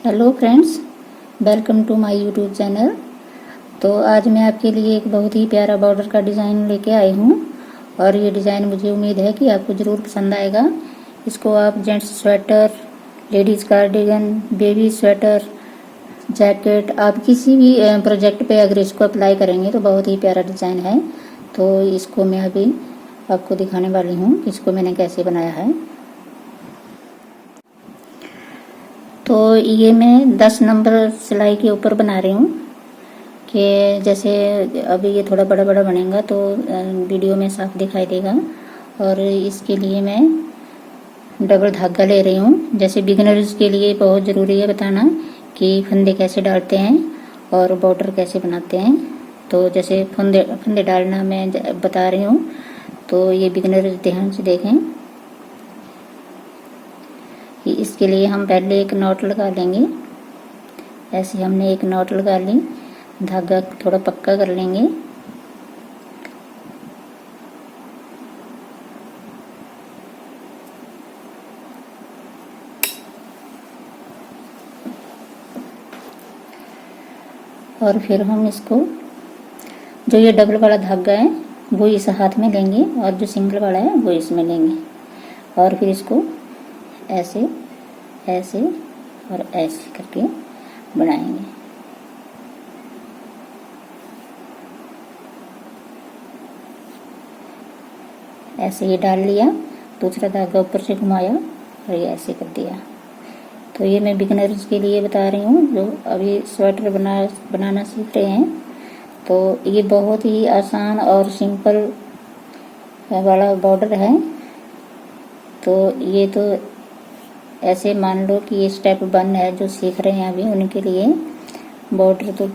Hello friends, welcome to my YouTube channel. तो आज मैं आपके लिए एक बहुत ही प्यारा बॉर्डर का डिज़ाइन लेके आई हूँ और ये डिज़ाइन मुझे उम्मीद है कि आपको ज़रूर पसंद आएगा। इसको आप gents sweater, ladies cardigan, baby sweater, jacket, आप किसी भी प्रोजेक्ट पे अगर इसको अप्लाई करेंगे तो बहुत ही प्यारा डिज़ाइन है। तो इसको मैं अभी आपको दिखाने वाली हूँ कि इसको मैंने कैसे बनाया है। तो ये मैं 10 नंबर सिलाई के ऊपर बना रही हूँ कि जैसे अभी ये थोड़ा बड़ा बड़ा बनेगा तो वीडियो में साफ दिखाई देगा। और इसके लिए मैं डबल धागा ले रही हूँ। जैसे बिगिनर्स के लिए बहुत ज़रूरी है बताना कि फंदे कैसे डालते हैं और बॉर्डर कैसे बनाते हैं। तो जैसे फंदे डालना मैं बता रही हूँ, तो ये बिगिनर्स ध्यान से देखें कि इसके लिए हम पहले एक नॉट लगा लेंगे। ऐसे हमने एक नॉट लगा ली, धागा थोड़ा पक्का कर लेंगे। और फिर हम इसको, जो ये डबल वाला धागा है वो इस हाथ में लेंगे और जो सिंगल वाला है वो इसमें लेंगे। और फिर इसको ऐसे ऐसे और ऐसे करके बनाएंगे। ऐसे ये डाल लिया, दूसरा धागा ऊपर से घुमाया और ये ऐसे कर दिया। तो ये मैं बिगिनर्स के लिए बता रही हूँ जो अभी स्वेटर बनाना सीख रहे हैं। तो ये बहुत ही आसान और सिंपल वाला बॉर्डर है। तो ये तो ऐसे मान लो कि ये स्टेप 1 है जो सीख रहे हैं अभी, उनके लिए बॉर्डर तो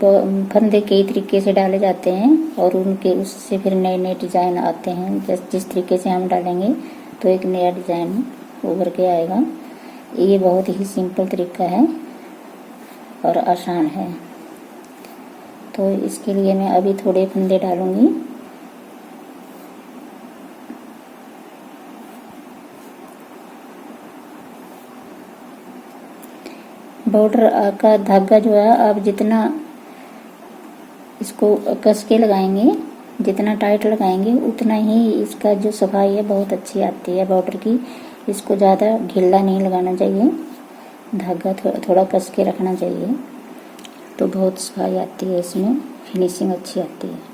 फंदे कई तरीके से डाले जाते हैं और उनके उससे फिर नए नए डिज़ाइन आते हैं। जिस तरीके से हम डालेंगे तो एक नया डिज़ाइन उभर के आएगा। ये बहुत ही सिंपल तरीका है और आसान है। तो इसके लिए मैं अभी थोड़े फंदे डालूंगी। बॉर्डर का धागा जो है आप जितना इसको कस के लगाएंगे, जितना टाइट लगाएंगे उतना ही इसका जो सफाई है बहुत अच्छी आती है बॉर्डर की। इसको ज़्यादा ढीला नहीं लगाना चाहिए, धागा थोड़ा कस के रखना चाहिए, तो बहुत सफाई आती है, इसमें फिनिशिंग अच्छी आती है।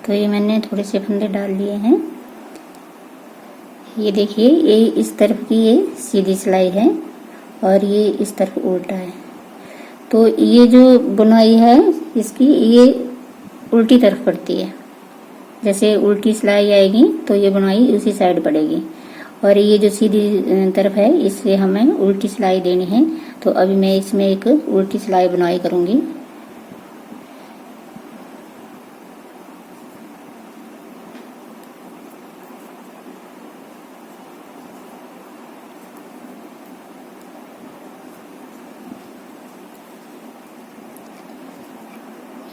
तो ये मैंने थोड़े से फंदे डाल लिए हैं। ये देखिए, ये इस तरफ की ये सीधी सिलाई है और ये इस तरफ उल्टा है। तो ये जो बुनाई है इसकी ये उल्टी तरफ पड़ती है। जैसे उल्टी सिलाई आएगी तो ये बुनाई उसी साइड पड़ेगी। और ये जो सीधी तरफ है इससे हमें उल्टी सिलाई देनी है। तो अभी मैं इसमें एक उल्टी सिलाई बुनाई करूंगी।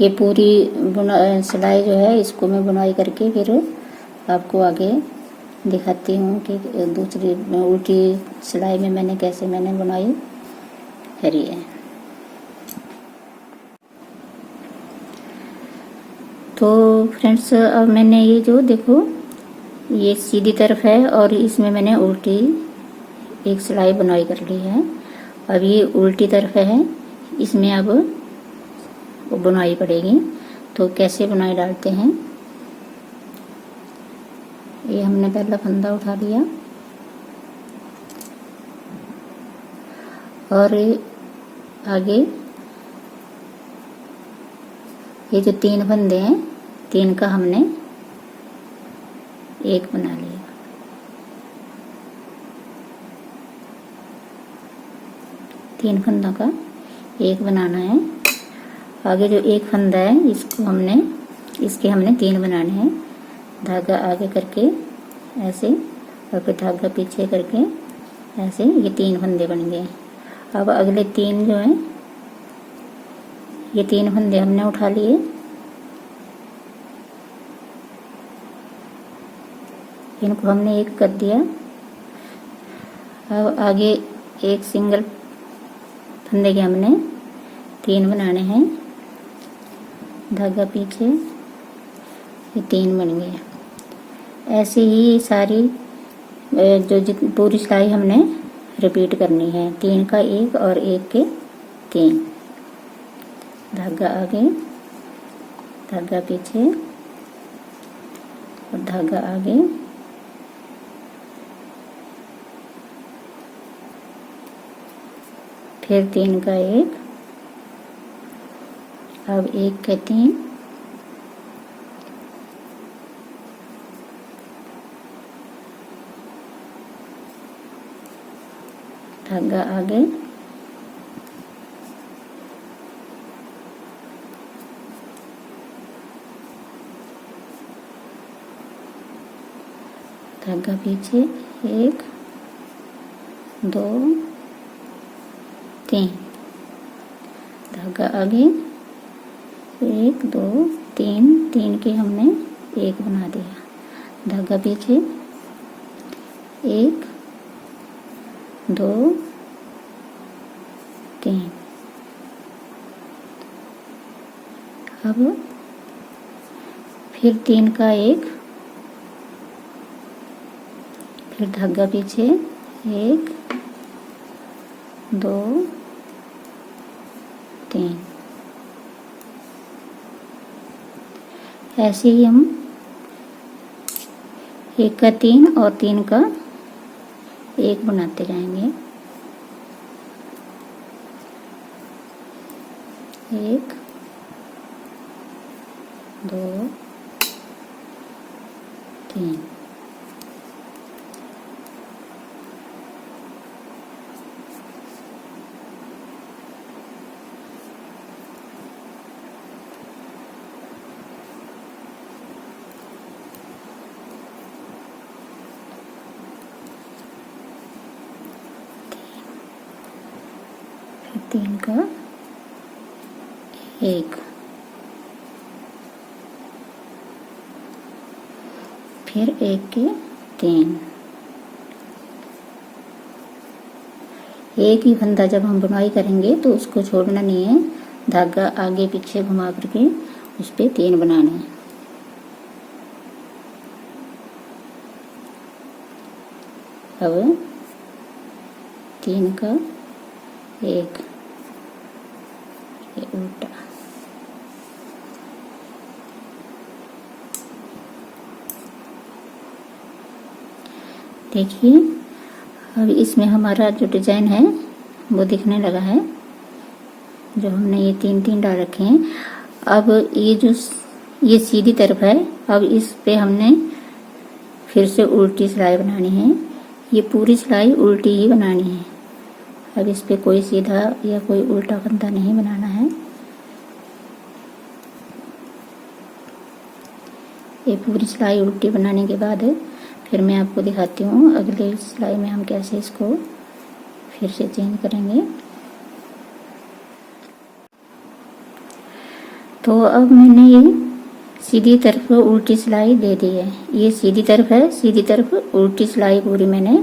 ये पूरी सिलाई जो है इसको मैं बुनाई करके फिर आपको आगे दिखाती हूँ कि दूसरी उल्टी सिलाई में मैंने बुनाई करी है। तो फ्रेंड्स, अब मैंने ये जो देखो ये सीधी तरफ है और इसमें मैंने उल्टी एक सिलाई बुनाई कर ली है। अब ये उल्टी तरफ है, इसमें अब वो बुनाई पड़ेगी। तो कैसे बुनाई डालते हैं, ये हमने पहला फंदा उठा लिया और आगे ये जो 3 फंदे हैं 3 का हमने एक बना लिया। तीन फंदों का एक बनाना है। आगे जो एक फंदा है इसको हमने 3 बनाने हैं। धागा आगे करके ऐसे और फिर धागा पीछे करके ऐसे, ये 3 फंदे बन गए। अब अगले 3 जो हैं, ये 3 फंदे हमने उठा लिए, इनको हमने एक कर दिया। अब आगे एक सिंगल फंदे के हमने 3 बनाने हैं, धागा पीछे, ये 3 बन गए। ऐसे ही सारी पूरी सिलाई हमने रिपीट करनी है। 3 का 1 और 1 के 3, धागा आगे, धागा पीछे और धागा आगे, फिर 3 का 1, अब 1 के 3, धागा आगे, धागा पीछे, 1 2 3, धागा आगे, 1 2 3, 3 के हमने 1 बना दिया, धागा पीछे, 1 2 3। अब फिर 3 का 1, फिर धागा पीछे, 1 2 3। ऐसे ही हम 1 का 3 और 3 का 1 बनाते जाएंगे। 1 2 3। फिर 3 का 1, फिर 1 के 3। एक ही फंदा जब हम बुनाई करेंगे तो उसको छोड़ना नहीं है, धागा आगे पीछे घुमा करके उस पे 3 बनाने हैं। अब 3 का 1, ये उल्टा, देखिए अब इसमें हमारा जो डिजाइन है वो दिखने लगा है, जो हमने ये 3 डाल रखे हैं। अब ये सीधी तरफ है, अब इस पे हमने फिर से उल्टी सिलाई बनानी है। ये पूरी सिलाई उल्टी ही बनानी है। अब इस पे कोई सीधा या कोई उल्टा फंदा नहीं बनाना है। ये पूरी सिलाई उल्टी बनाने के बाद फिर मैं आपको दिखाती हूँ अगले सिलाई में हम कैसे इसको फिर से चेंज करेंगे। तो अब मैंने ये सीधी तरफ उल्टी सिलाई दे दी है। ये सीधी तरफ है, सीधी तरफ उल्टी सिलाई पूरी मैंने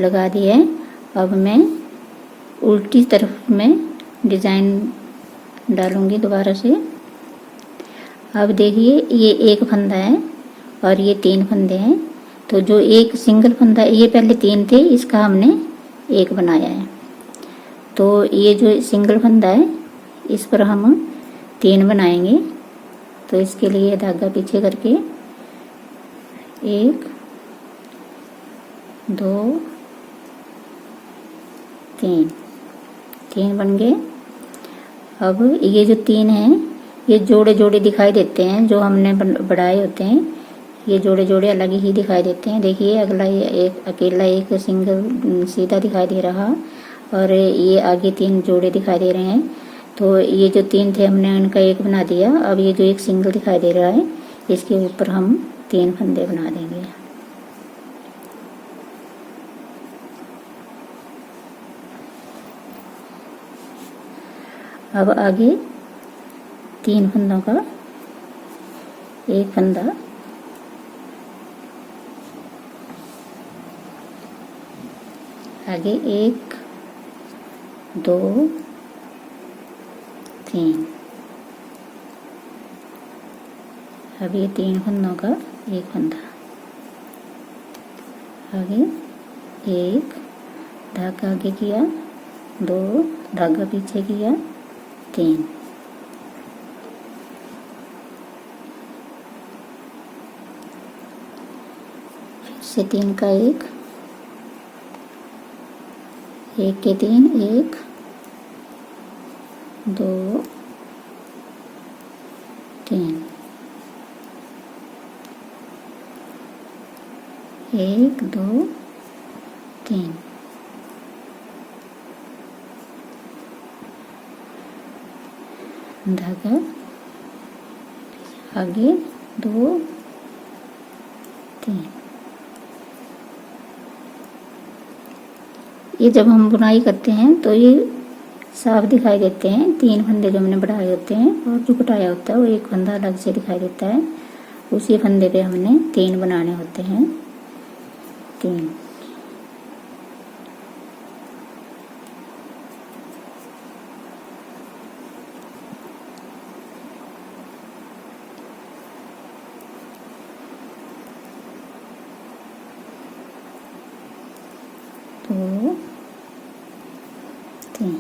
लगा दी है। अब मैं उल्टी तरफ में डिजाइन डालूंगी दोबारा से। अब देखिए ये एक फंदा है और ये 3 फंदे हैं, तो जो एक सिंगल फंदा है, ये पहले 3 थे, इसका हमने 1 बनाया है। तो ये जो सिंगल फंदा है इस पर हम 3 बनाएंगे। तो इसके लिए धागा पीछे करके 1 2 3 बन गए। अब ये जो 3 हैं ये जोड़े जोड़े दिखाई देते हैं, जो हमने बढ़ाए होते हैं ये जोड़े जोड़े अलग ही दिखाई देते हैं। देखिए अगला ये एक अकेला एक सिंगल सीधा दिखाई दे रहा और ये आगे 3 जोड़े दिखाई दे रहे हैं। तो ये जो 3 थे हमने उनका एक बना दिया। अब ये जो एक सिंगल दिखाई दे रहा है इसके ऊपर हम 3 फंदे बना देंगे। अब आगे 3 फंदों का एक फंदा आगे 1 2 3। अब ये 3 फंदों का एक फंदा आगे 1 धागा आगे किया, 2 धागा पीछे किया, 3। फिर से 3 का एक के 3 1 2 3 1 2 3। धागा आगे 2 3। ये जब हम बुनाई करते हैं तो ये साफ दिखाई देते हैं। 3 फंदे जो हमने बढ़ाए होते हैं और जो घटाया होता है वो एक फंदा अलग से दिखाई देता है। उसी फंदे पे हमने 3 बनाने होते हैं। 3 2 3।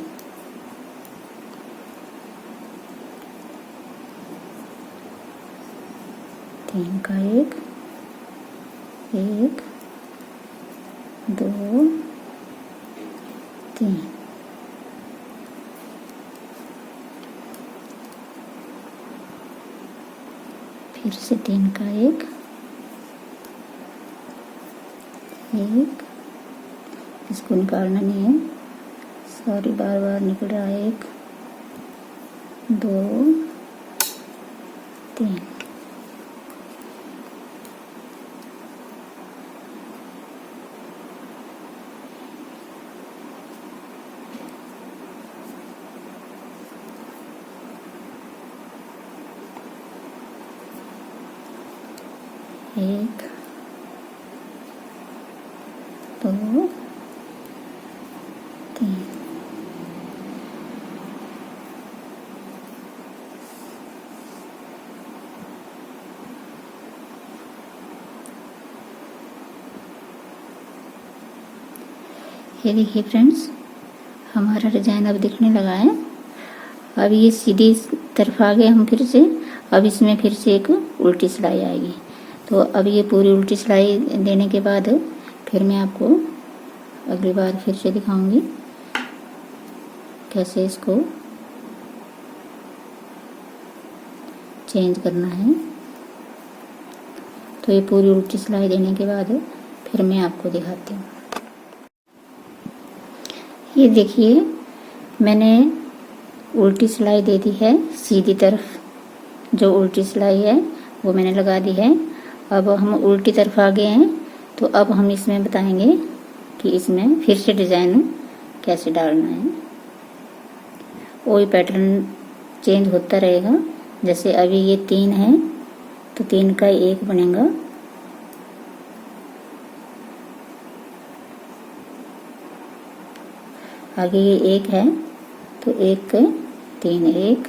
तीन का एक 2 3। फिर से 3 का एक इसको निकालना नहीं है, सॉरी बार बार निकल रहा है। 1 2 3। एक 2 3। ये देखिए फ्रेंड्स, हमारा डिजाइन अब दिखने लगा है। अब ये सीधी तरफ आ गए हम फिर से। अब इसमें फिर से एक उल्टी सिलाई आएगी। तो अब ये पूरी उल्टी सिलाई देने के बाद फिर मैं आपको अगली बार फिर से दिखाऊंगी कैसे इसको चेंज करना है। तो ये पूरी उल्टी सिलाई देने के बाद फिर मैं आपको दिखाती हूँ। ये देखिए मैंने उल्टी सिलाई दे दी है। सीधी तरफ जो उल्टी सिलाई है वो मैंने लगा दी है। अब हम उल्टी तरफ आ गए हैं। तो अब हम इसमें बताएंगे कि इसमें फिर से डिजाइन कैसे डालना है। वही पैटर्न चेंज होता रहेगा। जैसे अभी ये 3 है तो 3 का 1 बनेगा। आगे ये 1 है तो 1 के 3 1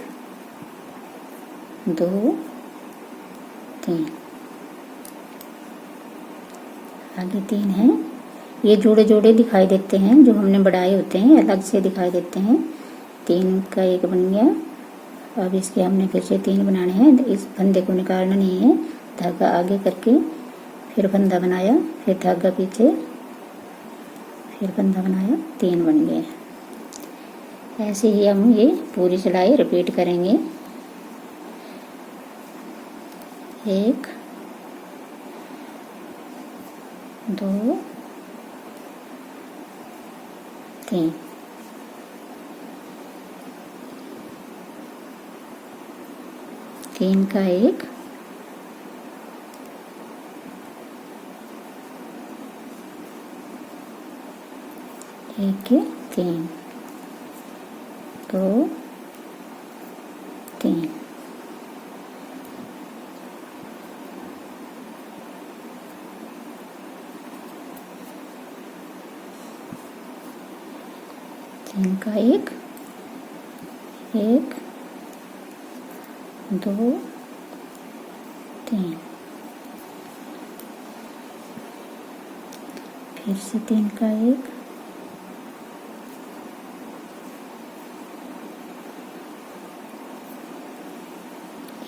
2 3। आगे 3 है। ये जोड़े जोड़े दिखाई देते हैं, जो हमने बढ़ाए होते हैं अलग से दिखाई देते हैं। 3 का 1 बन गया। अब इसके हमने फिर से 3 बनाने हैं। इस फंदे को निकालना नहीं है, धागा आगे करके फिर फंदा बनाया, फिर धागा पीछे, फिर फंदा बनाया, 3 बन गए। ऐसे ही हम ये पूरी सिलाई रिपीट करेंगे। 1 2 3 3 का 1 1 के 3 2 3 3 का 1 1 2 3 फिर से 3 का 1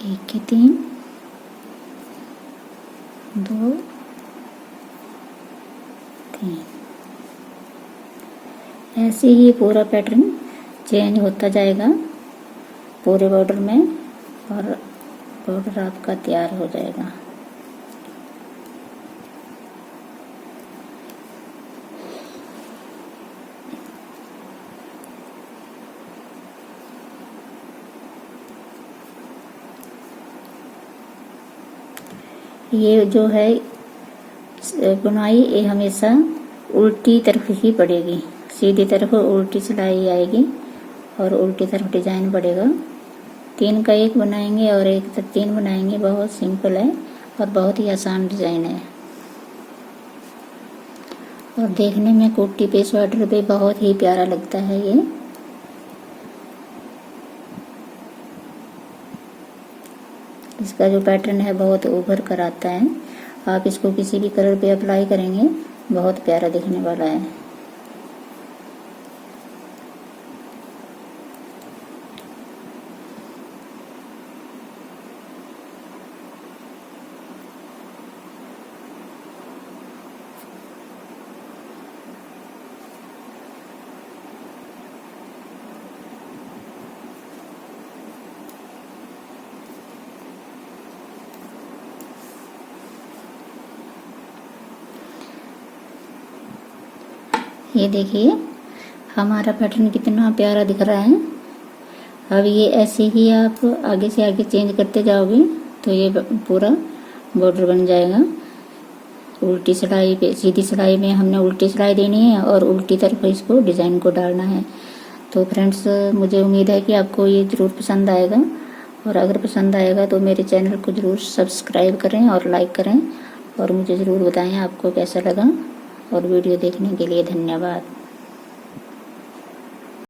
1 के 3 2 3। ऐसे ही पूरा पैटर्न चेंज होता जाएगा पूरे बॉर्डर में और बॉर्डर आपका तैयार हो जाएगा। ये जो है बुनाई, ये हमेशा उल्टी तरफ ही पड़ेगी, सीधी तरफ उल्टी सिलाई आएगी और उल्टी तरफ डिजाइन पड़ेगा। 3 का 1 बनाएंगे और 1 तक 3 बनाएंगे। बहुत सिंपल है और बहुत ही आसान डिजाइन है और देखने में कोटी पे, स्वेटर पे बहुत ही प्यारा लगता है ये। इसका जो पैटर्न है बहुत उभर कर आता है। आप इसको किसी भी कलर पे अप्लाई करेंगे, बहुत प्यारा दिखने वाला है। ये देखिए हमारा पैटर्न कितना प्यारा दिख रहा है। अब ये ऐसे ही आप आगे से आगे चेंज करते जाओगे तो ये पूरा बॉर्डर बन जाएगा। उल्टी सिलाई पे, सीधी सिलाई में हमने उल्टी सिलाई देनी है और उल्टी तरफ इसको डिज़ाइन को डालना है। तो फ्रेंड्स, मुझे उम्मीद है कि आपको ये ज़रूर पसंद आएगा और अगर पसंद आएगा तो मेरे चैनल को ज़रूर सब्सक्राइब करें और लाइक करें और मुझे ज़रूर बताएं आपको कैसा लगा। और वीडियो देखने के लिए धन्यवाद।